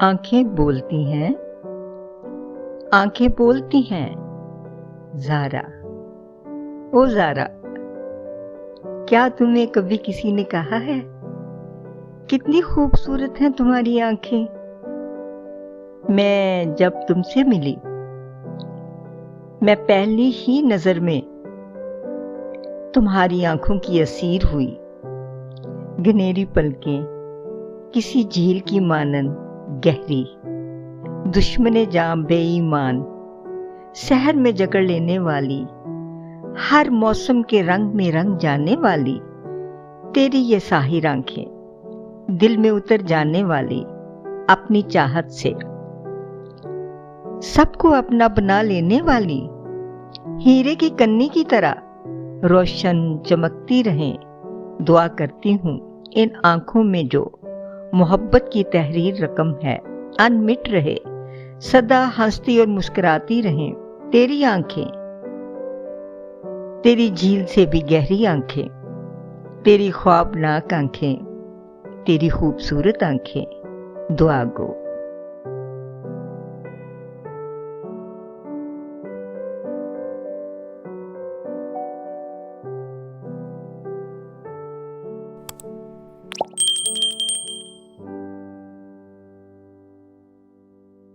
आंखें बोलती हैं, आंखें बोलती हैं। ज़ारा, ओ ज़ारा, क्या तुम्हें कभी किसी ने कहा है कितनी खूबसूरत हैं तुम्हारी आंखें? मैं जब तुमसे मिली, मैं पहली ही नजर में तुम्हारी आंखों की असीर हुई। घनेरी पलकें किसी झील की मानंद गहरी, दुश्मने जाम बेईमान शहर में जकड़ लेने वाली, हर मौसम के रंग में रंग जाने वाली तेरी ये साहिर आंखें, दिल में उतर जाने वाली अपनी चाहत से, सबको अपना बना लेने वाली, हीरे की कन्नी की तरह रोशन चमकती रहें। दुआ करती हूँ इन आंखों में जो मोहब्बत की तहरीर रकम है, अनमिट रहे, सदा हंसती और मुस्कुराती रहें। तेरी आंखें, तेरी झील से भी गहरी आंखें, तेरी ख्वाबनाक आंखें, तेरी खूबसूरत आंखें। दुआ गो।